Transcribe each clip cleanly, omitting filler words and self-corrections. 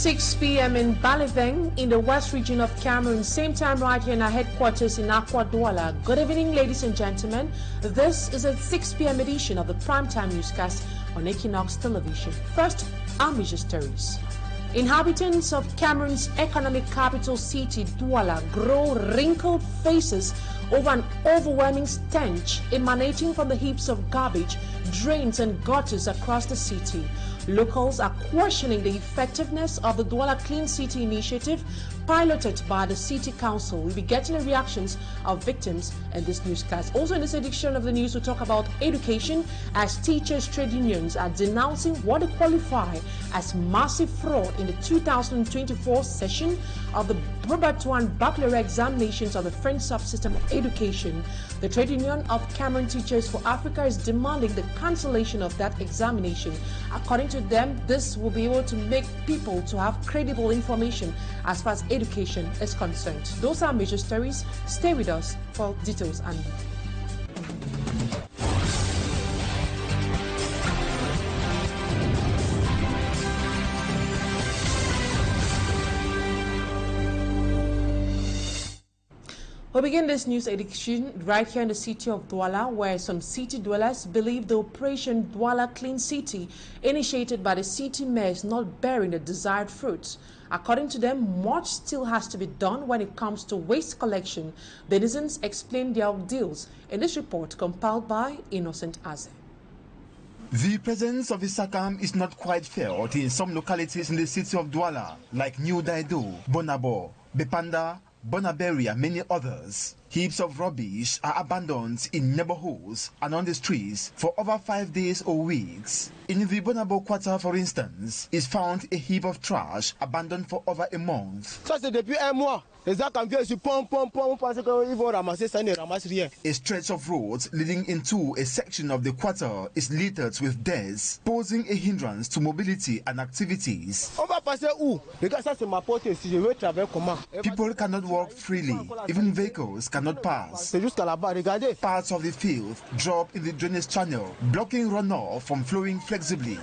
6 p.m. in Baliveng in the west region of Cameroon. Same time right here in our headquarters in Akwa Douala. Good evening, ladies and gentlemen. This is a 6 p.m. edition of the Primetime Newscast on Equinoxe television. First, our major stories. Inhabitants of Cameroon's economic capital city, Douala, grow wrinkled faces over an overwhelming stench emanating from the heaps of garbage, drains and gutters across the city. Locals are questioning the effectiveness of the Douala Clean City initiative piloted by the City Council. We'll be getting the reactions of victims in this newscast. Also in this edition of the news, we'll talk about education as teachers' trade unions are denouncing what they qualify as massive fraud in the 2024 session of the Probatoire Baccalaureate examinations of the French subsystem of education. The Trade Union of Cameroon Teachers for Africa is demanding the cancellation of that examination. According to them, this will be able to make people to have credible information as far as education is concerned. Those are major stories. Stay with us for details and more. We begin this news edition right here in the city of Douala, where some city dwellers believe the Operation Douala Clean City, initiated by the city mayor, is not bearing the desired fruits. According to them, much still has to be done when it comes to waste collection. The citizens explain their ordeals in this report compiled by Innocent Aze. The presence of the SACAM is not quite felt in some localities in the city of Douala, like New Daido, Bonabo, Bepanda, Bonaberi and many others. Heaps of rubbish are abandoned in neighborhoods and on the streets for over 5 days or weeks. In the Bonabo quarter, for instance, is found a heap of trash abandoned for over a month. A stretch of roads leading into a section of the quarter is littered with deaths, posing a hindrance to mobility and activities. People cannot walk freely, even vehicles cannot pass. Parts of the field drop in the drainage channel, blocking runoff from flowing flexibly.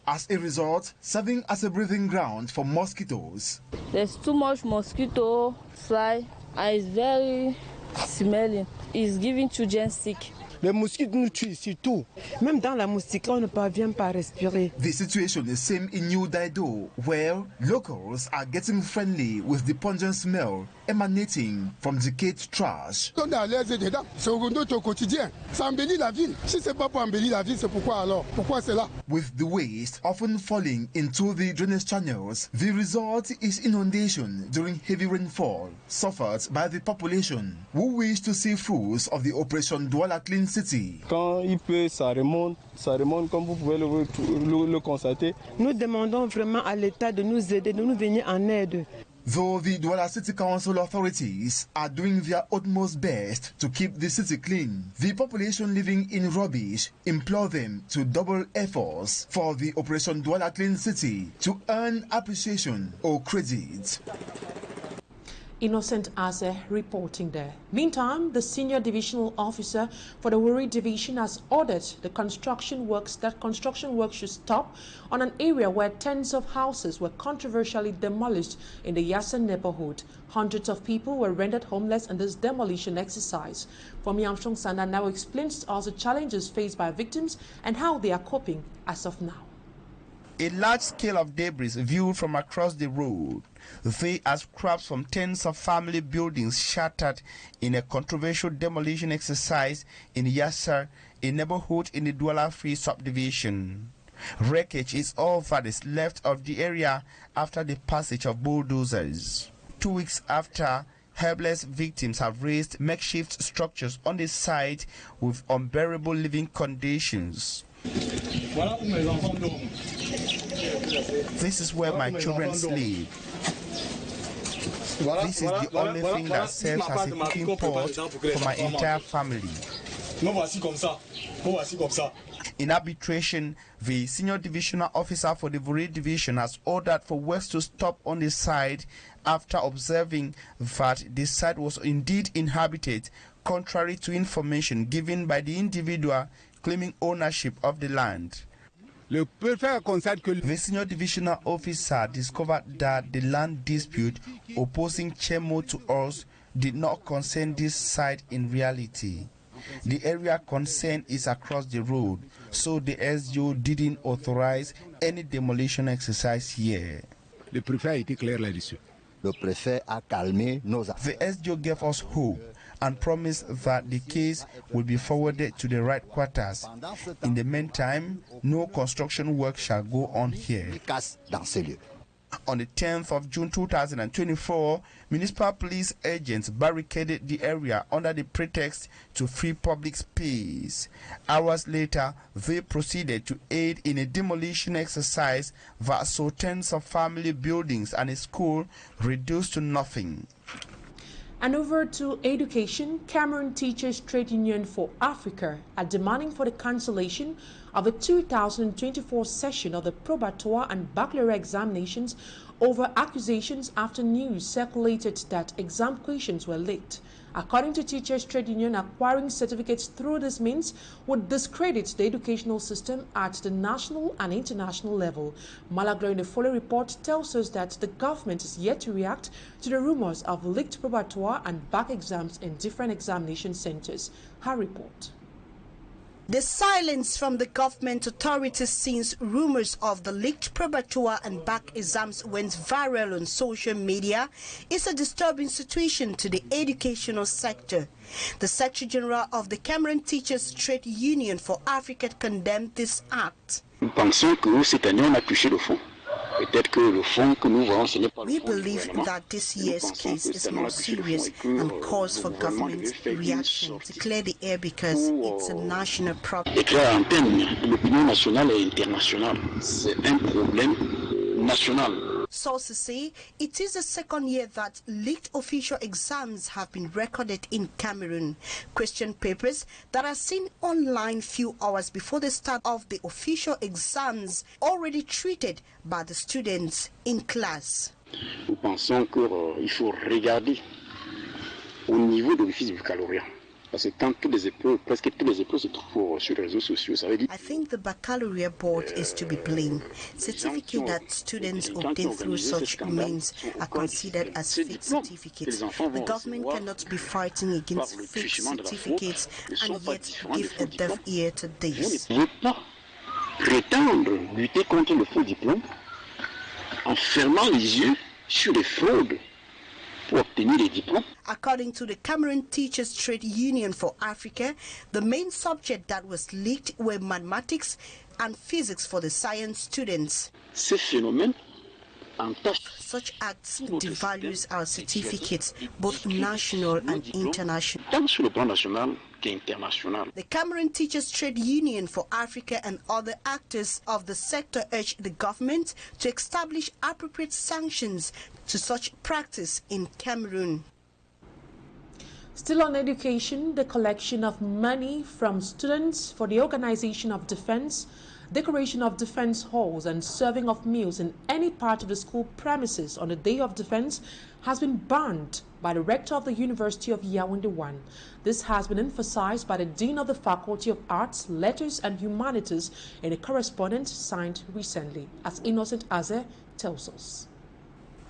As a result, serving as a breathing ground for mosquitoes. There's too much mosquito fly and it's very smelling. It's giving children sick. Les mosquitos nous tuent ici tout. Même dans la moustique, on ne parvient pas à respirer. The situation is same in New Daido, where locals are getting friendly with the pungent smell emanating from decayed trash. On est à l'aise dedans. C'est notre quotidien. Ça embellit la ville. Si c'est pas pour embellir la ville, c'est pourquoi alors? Pourquoi c'est là? With the waste often falling into the drainage channels, the result is inundation during heavy rainfall, suffered by the population, who wish to see fruits of the Operation Douala Clean City. Quand il pleut, ça remonte comme vous pouvez le constater. Nous demandons vraiment à l'État de nous aider, de nous venir en aide. Though the Douala City Council authorities are doing their utmost best to keep the city clean, the population living in rubbish implore them to double efforts for the Operation Douala Clean City to earn appreciation or credit. Innocent Aze reporting there. Meantime, the senior divisional officer for the Wuri division has ordered the construction works should stop on an area where tens of houses were controversially demolished in the Yasser neighborhood. Hundreds of people were rendered homeless in this demolition exercise. From Yamshong Sanda now explains to us the challenges faced by victims and how they are coping as of now. A large scale of debris viewed from across the road. They are scraps from tens of family buildings shattered in a controversial demolition exercise in Yasser, a neighborhood in the Douala Free subdivision. Wreckage is all that is left of the area after the passage of bulldozers. 2 weeks after, helpless victims have raised makeshift structures on the site with unbearable living conditions. This is where my children sleep. This is the only thing that serves as a cooking pot for my entire family. In arbitration, the senior divisional officer for the Wuri division has ordered for works to stop on the site after observing that the site was indeed inhabited, contrary to information given by the individual claiming ownership of the land. The senior divisional officer discovered that the land dispute opposing Chemo to us did not concern this site in reality. The area concerned is across the road, so the SGO didn't authorize any demolition exercise here. Le préfet a été clair là-dessus. Le préfet a calmé nos affaires. The SGO gave us hope and promised that the case will be forwarded to the right quarters. In the meantime, no construction work shall go on here. On the 10th of June 2024, municipal police agents barricaded the area under the pretext to free public space. Hours later, they proceeded to aid in a demolition exercise that saw tens of family buildings and a school reduced to nothing. And over to education, Cameroon Teachers Trade Union for Africa are demanding for the cancellation of the 2024 session of the probatoire and baccalaureate examinations over accusations after news circulated that exam questions were leaked. According to Teachers Trade Union, acquiring certificates through this means would discredit the educational system at the national and international level. Malagro in the following report tells us that the government is yet to react to the rumors of leaked probatoire and back exams in different examination centers. Her report. The silence from the government authorities since rumors of the leaked probatoire and back exams went viral on social media is a disturbing situation to the educational sector. The Secretary General of the Cameroon Teachers Trade Union for Africa condemned this act. Nous pensons que cette année on a touché le fond. We believe that this year's case is more serious and calls for government reaction to clear the air because it's a national problem. Sources say it is the second year that leaked official exams have been recorded in Cameroon. Question papers that are seen online few hours before the start of the official exams already treated by the students in class. Nous pensons qu'il faut regarder au niveau de l'office du baccalauréat. Parce que quand presque toutes les épreuves se trouvent sur les réseaux sociaux, ça veut dire... I think the baccalaureate board is to be blamed. Certificates that students obtain through such means are considered as fake certificates. The government cannot be fighting against fake certificates and yet give a deaf ear to this. Ne pas prétendre lutter contre le faux diplôme en fermant les yeux sur les fraudes. According to the Cameroon Teachers Trade Union for Africa, the main subject that was leaked were mathematics and physics for the science students. Such acts devalues our certificates, both national and international. The Cameroon Teachers Trade Union for Africa and other actors of the sector urge the government to establish appropriate sanctions to such practice in Cameroon. Still on education, the collection of money from students for the organization of defense, decoration of defense halls and serving of meals in any part of the school premises on the Day of Defense has been banned by the rector of the University of Yaounde 1. This has been emphasized by the Dean of the Faculty of Arts, Letters and Humanities in a correspondence signed recently, as Innocent Aze tells us.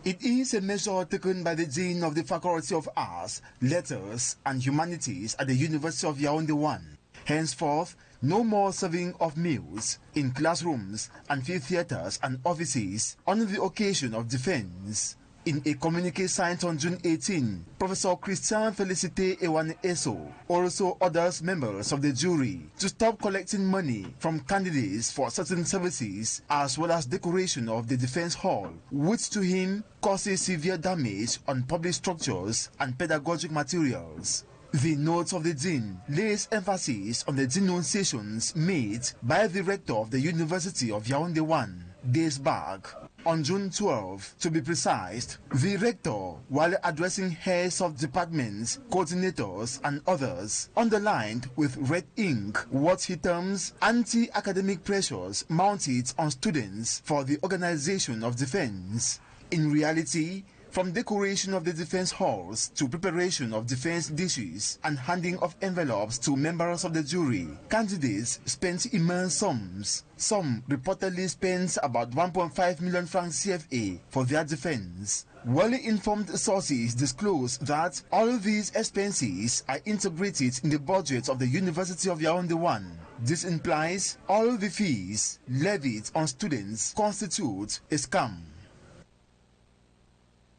It is a measure taken by the Dean of the Faculty of Arts, Letters and Humanities at the University of Yaounde 1. Henceforth, no more serving of meals in classrooms, amphitheaters and offices on the occasion of defense. In a communique signed on June 18, Professor Christian Felicite Ewane Eso also orders members of the jury to stop collecting money from candidates for certain services as well as decoration of the defense hall, which to him causes severe damage on public structures and pedagogic materials. The note of the Dean lays emphasis on the denunciations made by the rector of the University of Yaounde 1 days back. On June 12, to be precise, the rector, while addressing heads of departments, coordinators and others, underlined with red ink what he terms anti-academic pressures mounted on students for the organization of defense. In reality, From decoration of the defense halls to preparation of defense dishes and handing of envelopes to members of the jury, candidates spent immense sums. Some reportedly spent about 1.5 million francs CFA for their defense. Well-informed sources disclose that all these expenses are integrated in the budget of the University of Yaounde 1. This implies all the fees levied on students constitute a scam.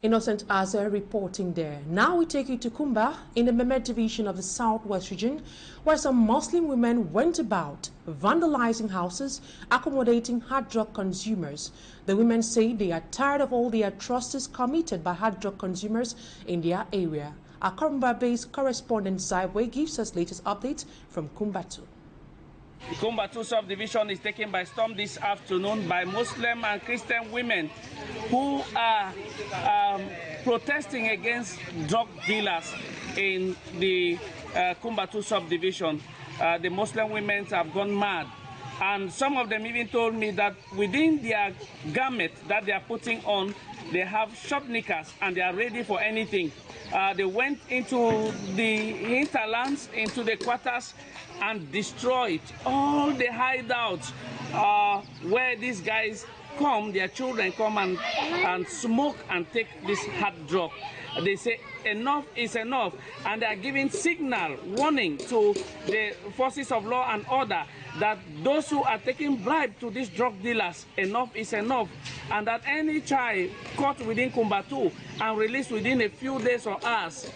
Innocent Azer reporting there. Now we take you to Kumba in the Mehmet division of the Southwest region, where some Muslim women went about vandalizing houses, accommodating hard drug consumers. The women say they are tired of all the atrocities committed by hard drug consumers in their area. Our Kumba-based correspondent Zaiwe gives us latest updates from Kumba 2. Kumba 2 subdivision is taken by storm this afternoon by Muslim and Christian women who are protesting against drug dealers in the Kumba 2 subdivision. The Muslim women have gone mad, and some of them even told me that within their garment that they are putting on, they have short knickers and they are ready for anything. They went into the hinterlands, into the quarters, and destroyed all the hideouts where these guys come, their children come and smoke and take this hard drug. They say enough is enough, and they are giving signal, warning to the forces of law and order that those who are taking bribe to these drug dealers, enough is enough, and that any child caught within Kumba 2 and released within a few days or hours,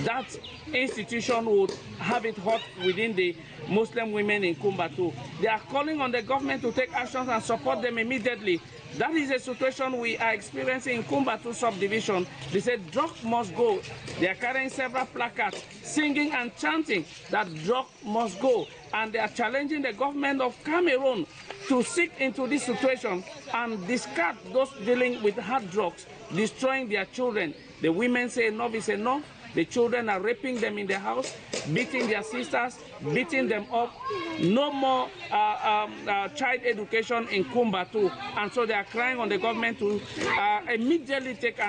that institution would have it hot within the Muslim women in Kumba 2. They are calling on the government to take actions and support them immediately. That is a situation we are experiencing in Kumba 2 subdivision. They said drug must go. They are carrying several placards, singing and chanting that drug must go. And they are challenging the government of Cameroon to seek into this situation and discard those dealing with hard drugs, destroying their children. The women say enough is enough. The children are raping them in the house, beating their sisters, beating them up. No more child education in Kumba 2. And so they are crying on the government to immediately take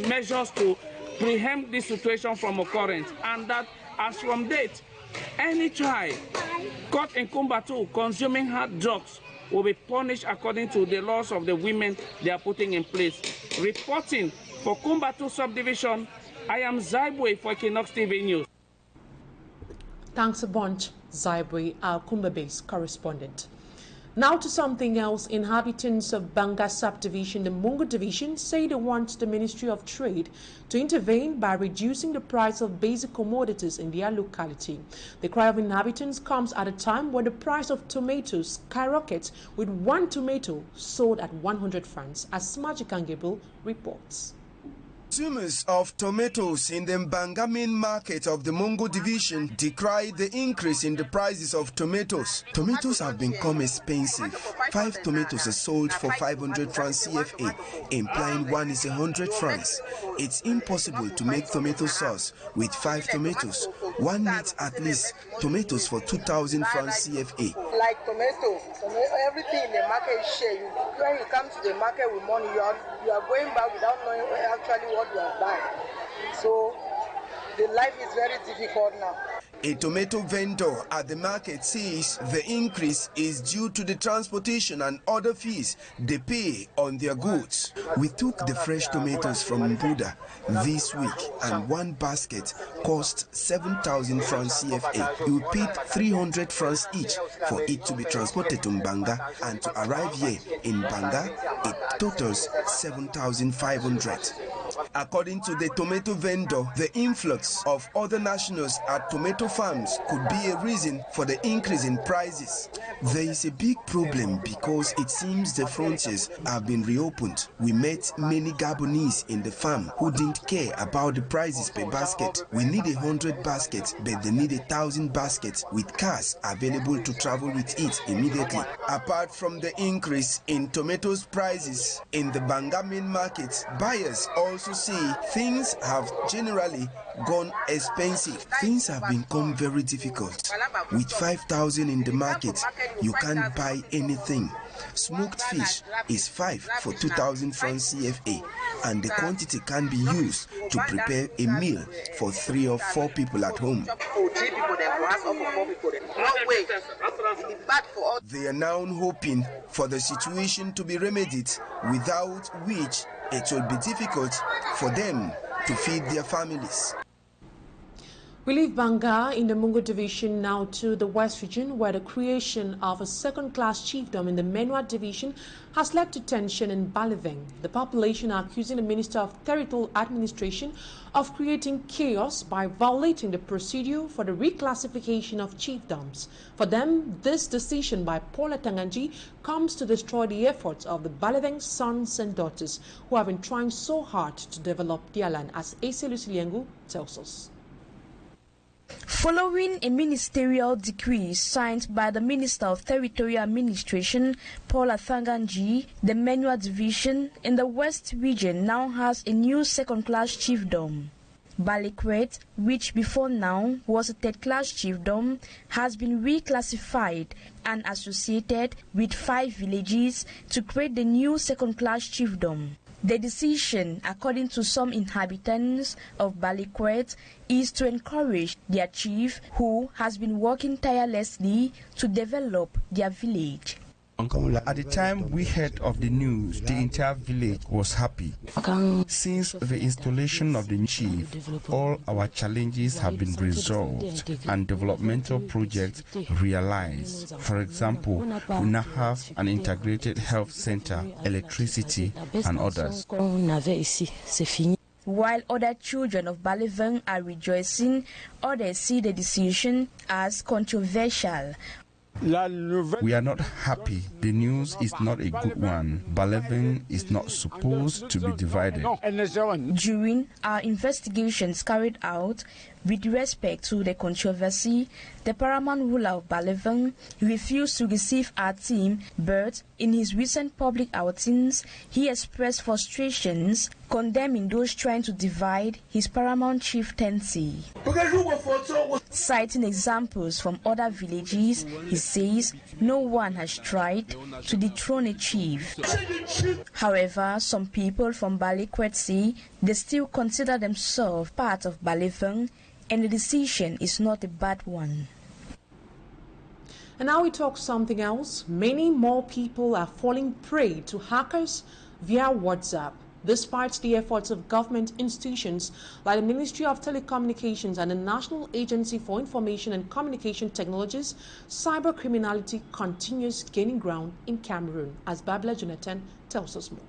measures to preempt this situation from occurrence. And that as from date, any child caught in Kumba 2 consuming hard drugs will be punished according to the laws of the women they are putting in place. Reporting for Kumba 2 subdivision, I am Zaibwe for Equinoxe TV News. Thanks a bunch, Zaibwe, our Kumba-based correspondent. Now to something else. Inhabitants of Banda subdivision, the Monga division, say they want the Ministry of Trade to intervene by reducing the price of basic commodities in their locality. The cry of inhabitants comes at a time when the price of tomatoes skyrockets, with one tomato sold at 100 francs, as Magic Angable reports. Consumers of tomatoes in the Banga main market of the Monga division decry the increase in the prices of tomatoes. Tomatoes have become expensive. 5 tomatoes are sold for 500 francs CFA, implying one is 100 francs. It's impossible to make tomato sauce with 5 tomatoes. One needs at least tomatoes for 2,000 francs CFA. Like tomatoes, everything in the market is shared. When you come to the market with money, you are going back without knowing actually what you have done. So the life is very difficult now. A tomato vendor at the market says the increase is due to the transportation and other fees they pay on their goods. We took the fresh tomatoes from Buda this week, and one basket cost 7,000 francs CFA. We paid 300 francs each for it to be transported to Banga, and to arrive here in Banga, it totals 7,500. According to the tomato vendor, the influx of other nationals at tomato farms could be a reason for the increase in prices. There is a big problem because it seems the frontiers have been reopened. We met many Gabonese in the farm who didn't care about the prices per basket. We need 100 baskets, but they need 1,000 baskets with cars available to travel with it immediately. Apart from the increase in tomatoes prices in the Banga main market, buyers also see things have generally gone expensive. Things have become very difficult. With 5,000 in the market, you can't buy anything. Smoked fish is 5 for 2,000 francs CFA. and the quantity can be used to prepare a meal for 3 or 4 people at home. They are now hoping for the situation to be remedied, without which it will be difficult for them to feed their families. We leave Monga in the Monga division now to the West region, where the creation of a second-class chiefdom in the Menwa division has led to tension in Balan. The population are accusing the Minister of Territorial Administration of creating chaos by violating the procedure for the reclassification of chiefdoms. For them, this decision by Paula Tanganji comes to destroy the efforts of the Balan sons and daughters who have been trying so hard to develop their land, as Ase Luciliengu tells us. Following a ministerial decree signed by the Minister of Territorial Administration, Paula Tanganji, the Menwa division in the West region now has a new second-class chiefdom. Balikwet, which before now was a third-class chiefdom, has been reclassified and associated with 5 villages to create the new second-class chiefdom. The decision, according to some inhabitants of Balikwet, is to encourage their chief, who has been working tirelessly to develop their village. At the time we heard of the news, the entire village was happy. Since the installation of the chief, all our challenges have been resolved and developmental projects realized. For example, we now have an integrated health center, electricity, and others. While other children of Balan are rejoicing, others see the decision as controversial. We are not happy. The news is not a good one. Balan is not supposed to be divided. During our investigations carried out with respect to the controversy, the paramount ruler of Balan refused to receive our team, but in his recent public outings, he expressed frustrations, condemning those trying to divide his paramount chieftaincy. Citing examples from other villages, he says no one has tried to dethrone a chief. However, some people from Balikwet say they still consider themselves part of Balan, and the decision is not a bad one. And now we talk something else. Many more people are falling prey to hackers via WhatsApp. Despite the efforts of government institutions like the Ministry of Telecommunications and the National Agency for Information and Communication Technologies, cybercriminality continues gaining ground in Cameroon, as Babla Jonathan tells us more.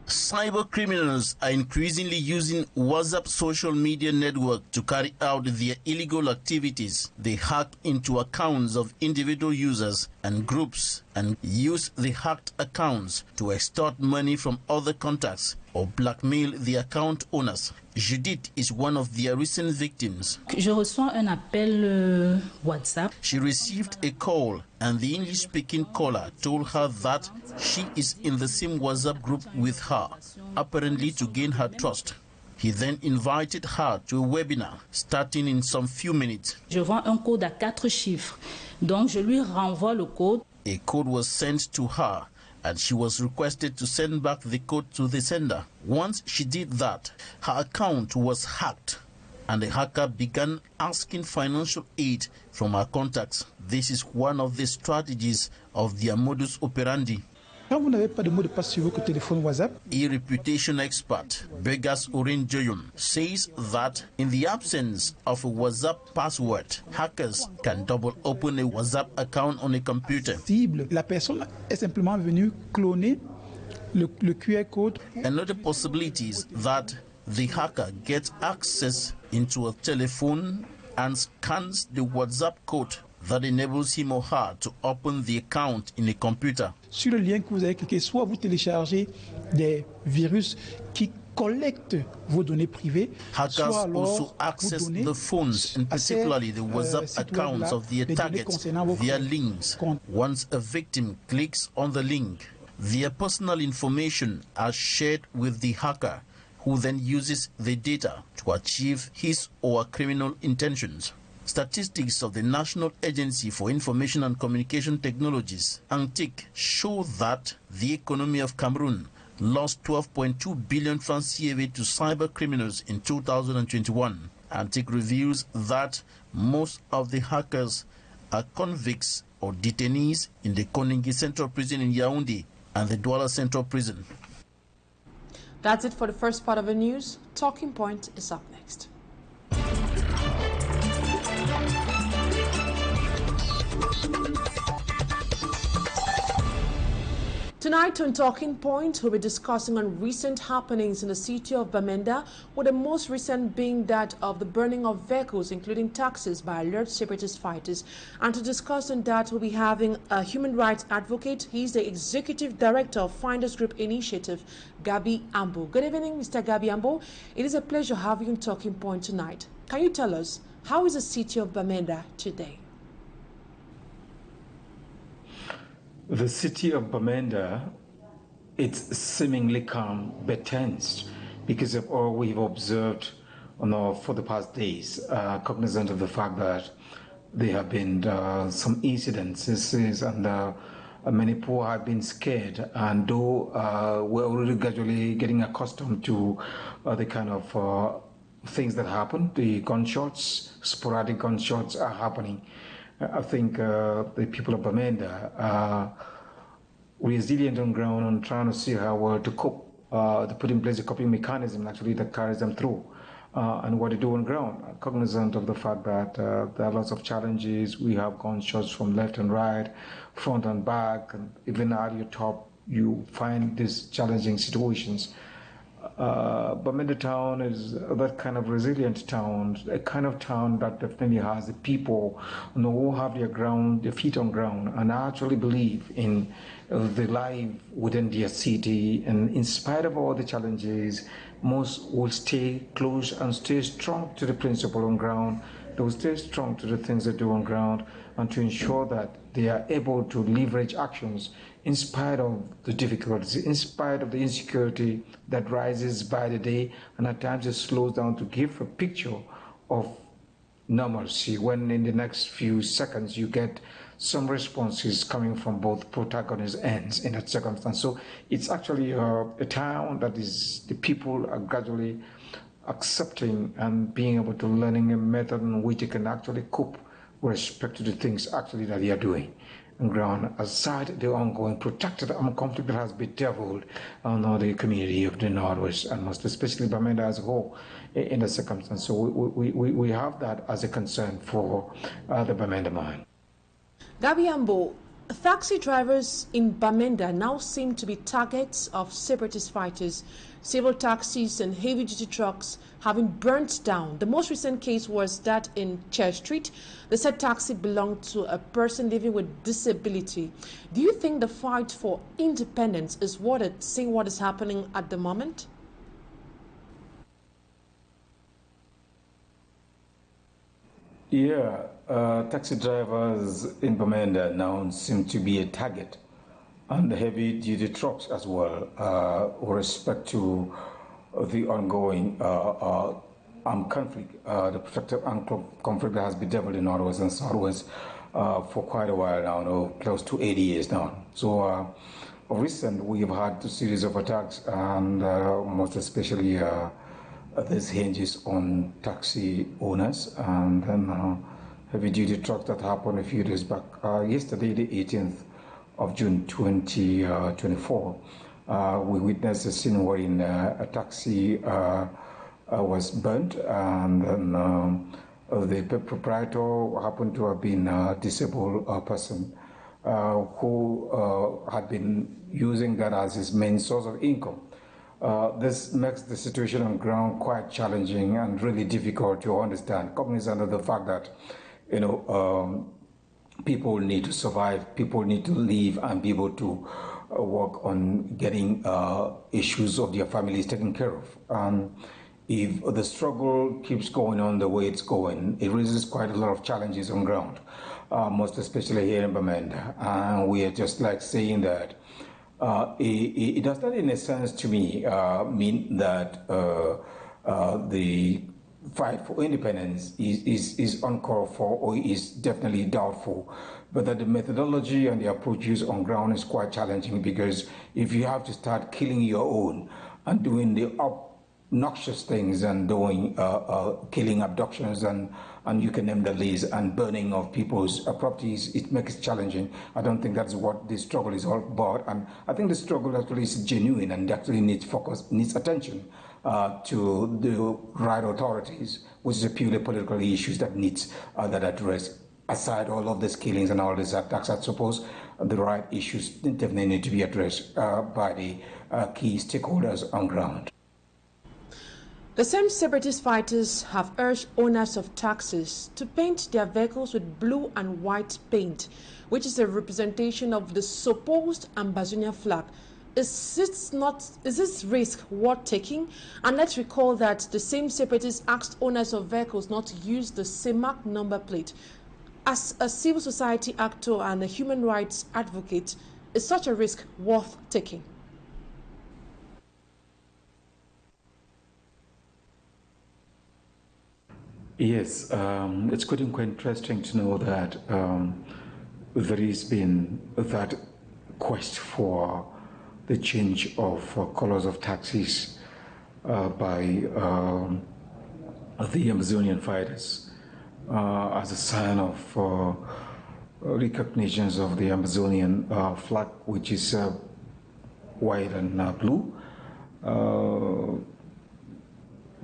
Cyber criminals are increasingly using WhatsApp social media network to carry out their illegal activities. They hack into accounts of individual users and groups and use the hacked accounts to extort money from other contacts or blackmail the account owners. Judith is one of their recent victims. Je reçois un appel WhatsApp. She received a call and the English-speaking caller told her that she is in the same WhatsApp group with her, apparently to gain her trust. He then invited her to a webinar starting in some few minutes. Je vois un code à 4 chiffres, donc je lui renvoie le code. A code was sent to her and she was requested to send back the code to the sender. Once she did that, her account was hacked and the hacker began asking financial aid from her contacts. This is one of the strategies of their modus operandi. Quand vous n'avez pas de mot de passe sur votre téléphone WhatsApp, a reputation expert, Begas Orin Joyum, says that in the absence of a WhatsApp password, hackers can double open a WhatsApp account on a computer. La personne est simplement venue cloner le QR code. Another possibility is that the hacker gets access into a telephone and scans the WhatsApp code that enables him or her to open the account in a computer. Sur le lien que vous avez cliqué, soit vous téléchargez des virus qui collectent vos données privées. Hackers also access the phones and particularly the WhatsApp accounts of their targets via links. Once a victim clicks on the link, their personal information are shared with the hacker, who then uses the data to achieve his or her criminal intentions. Statistics of the National Agency for Information and Communication Technologies, ANTIC, show that the economy of Cameroon lost 12.2 billion francs CFA to cyber criminals in 2021. Antique reveals that most of the hackers are convicts or detainees in the Koningi Central Prison in Yaounde and the Douala Central Prison. That's it for the first part of the news. Talking Point is up next. Tonight on Talking Point, we'll be discussing on recent happenings in the city of Bamenda, with the most recent being that of the burning of vehicles, including taxis, by alert separatist fighters. And to discuss on that, we'll be having a human rights advocate. He's the executive director of Finders Group Initiative, Gabi Ambo. Good evening, Mr. Gabi Ambo. It is a pleasure having you on Talking Point tonight. Can you tell us, how is the city of Bamenda today? The city of Bamenda, it's seemingly calm but tense because of all we've observed for the past days, cognizant of the fact that there have been some incidences and many people have been scared, and though we're already gradually getting accustomed to the kind of things that happen, the gunshots, sporadic gunshots are happening. I think the people of Bamenda are resilient on ground and trying to see how to cope, to put in place a coping mechanism actually that carries them through, and what to do on ground. Cognizant of the fact that there are lots of challenges. We have gunshots from left and right, front and back, and even at your top, you find these challenging situations. Bamenda town is that kind of resilient town, a kind of town that definitely has the people who have their feet on ground and actually believe in the life within their city. And in spite of all the challenges, most will stay close and stay strong to the principle on ground. They will stay strong to the things they do on ground, and to ensure that they are able to leverage actions in spite of the difficulties, in spite of the insecurity that rises by the day, and at times it slows down to give a picture of normalcy, when in the next few seconds you get some responses coming from both protagonist ends in that circumstance. So it's actually a town that is, the people are gradually accepting and being able to learning a method in which they can actually cope with respect to the things actually that they are doing on ground, aside the ongoing protracted armed conflict that has bedeviled the community of the Northwest, and most especially Bamenda as a whole in the circumstance. So we have that as a concern for the Bamenda mine. Gabi Ambo, taxi drivers in Bamenda now seem to be targets of separatist fighters. Several taxis and heavy-duty trucks having burnt down. The most recent case was that in Church Street. The said taxi belonged to a person living with disability. Do you think the fight for independence is seeing what is happening at the moment? Yeah, taxi drivers in Bamenda now seem to be a target, and the heavy-duty trucks as well, with respect to the ongoing armed conflict, the protracted armed conflict that has bedeviled the Northwest and Southwest for quite a while now, close to 80 years now. So recently we've had a series of attacks, and most especially this hinges on taxi owners, and then heavy-duty trucks that happened a few days back. Yesterday, the 18th of June 2024, we witnessed a scene wherein a taxi was burnt, and then the proprietor happened to have been a disabled person who had been using that as his main source of income. This makes the situation on ground quite challenging and really difficult to understand, cognizant of the fact that people need to survive, people need to live and be able to work on getting issues of their families taken care of. If the struggle keeps going on the way it's going, it raises quite a lot of challenges on ground, most especially here in Bamenda. And we are just like saying that it does not, in a sense, to me, mean that the fight for independence is uncalled for or is definitely doubtful, but that the methodology and the approach used on ground is quite challenging, because if you have to start killing your own and doing the obnoxious things and doing killing, abductions, and you can name the list, and burning of people's properties, it makes it challenging. I don't think that's what the struggle is all about, and I think the struggle actually is genuine and actually needs focus, needs attention to the right authorities, which is a purely political issues that needs that address. Aside all of these killings and all these attacks, I suppose the right issues definitely need to be addressed by the key stakeholders on ground. The same separatist fighters have urged owners of taxis to paint their vehicles with blue and white paint, which is a representation of the supposed Ambazonia Flag. Is this risk worth taking? And let's recall that the same separatists asked owners of vehicles not to use the CEMAC number plate. As a civil society actor and a human rights advocate, is such a risk worth taking? Yes, it's quite interesting to know that there has been that quest for the change of colors of taxis by the Amazonian fighters as a sign of recognitions of the Amazonian flag, which is white and blue.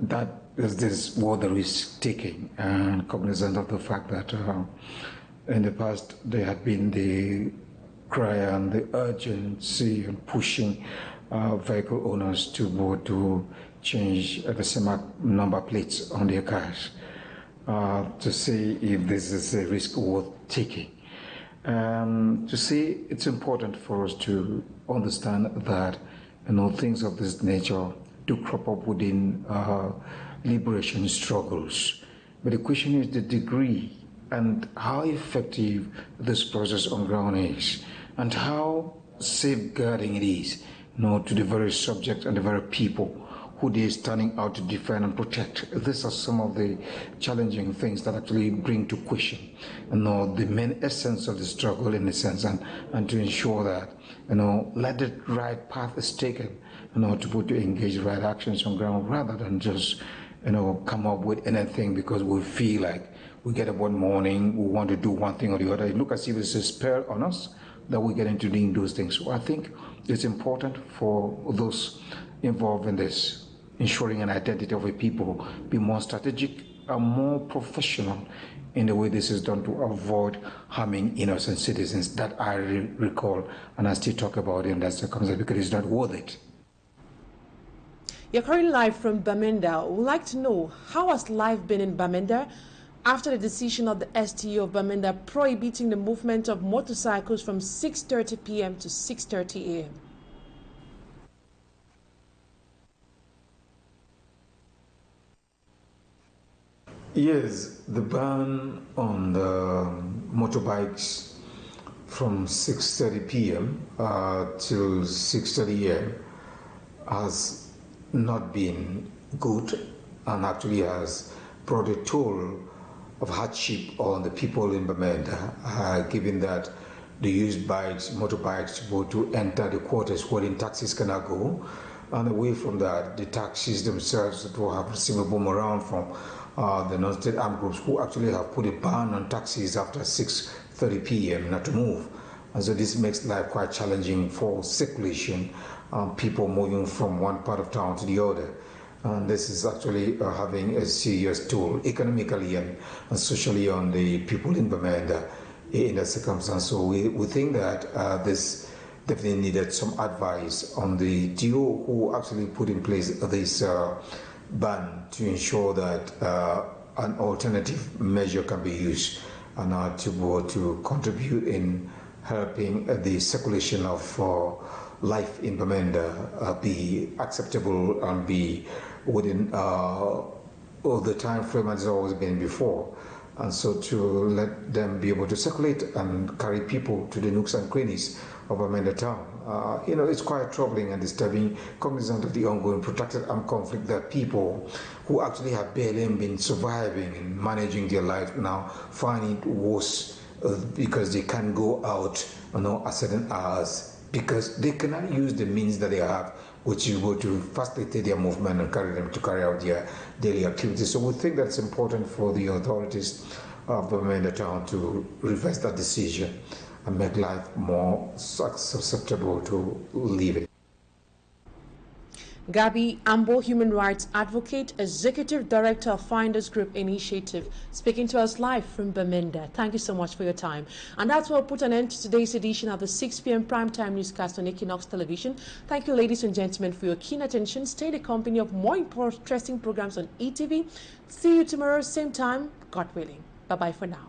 That is this what the risk taking, and cognizant of the fact that in the past there had been the cry and the urgency and pushing vehicle owners to change the CEMAC number plates on their cars to see if this is a risk worth taking. To see, it's important for us to understand that things of this nature do crop up within liberation struggles. But the question is the degree and how effective this process on ground is, and how safeguarding it is, to the very subject and the very people who they are standing out to defend and protect. These are some of the challenging things that actually bring to question, the main essence of the struggle in a sense, and to ensure that, let the right path is taken, to engage the right actions on ground, rather than just, come up with anything because we feel like we get up one morning, we want to do one thing or the other. It looks as if it's a spell on us that we get into doing those things. So I think it's important for those involved in this, ensuring an identity of a people, be more strategic and more professional in the way this is done to avoid harming innocent citizens. That I recall, and I still talk about it in that circumstance because it's not worth it. You're currently live from Bamenda. We'd like to know, how has life been in Bamenda after the decision of the STU of Bamenda prohibiting the movement of motorcycles from 6:30 p.m. to 6:30 a.m.? Yes, the ban on the motorbikes from 6:30 p.m. till 6:30 a.m. has not been good, and actually has brought a toll of hardship on the people in Bamenda, given that they use motorbikes to enter the quarters wherein taxis cannot go, and away from that, the taxis themselves that will have received a boom around from the non-state armed groups who actually have put a ban on taxis after 6:30 p.m. not to move. And so this makes life quite challenging for circulation, people moving from one part of town to the other. And this is actually having a serious toll economically and socially on the people in Bamenda in that circumstance. So we think that this definitely needed some advice on the DO who actually put in place this ban to ensure that an alternative measure can be used and to contribute in helping the circulation of life in Bamenda be acceptable and be within the time frame as it's always been before. And so to let them be able to circulate and carry people to the nooks and crannies of Bamenda town it's quite troubling and disturbing, cognizant of the ongoing protracted armed conflict that people who actually have barely been surviving and managing their life now find it worse because they can't go out at certain hours because they cannot use the means that they have, which is going to facilitate their movement and carry them to carry out their daily activities. So we think that's important for the authorities of Bamenda town to reverse that decision and make life more susceptible to living. Gabi Ambo, human rights advocate, executive director of Finders Group Initiative, speaking to us live from Bamenda. Thank you so much for your time. And that's where we'll put an end to today's edition of the 6 p.m. primetime newscast on Equinoxe Television. Thank you, ladies and gentlemen, for your keen attention. Stay in the company of more interesting programs on ETV. See you tomorrow, same time, God willing. Bye-bye for now.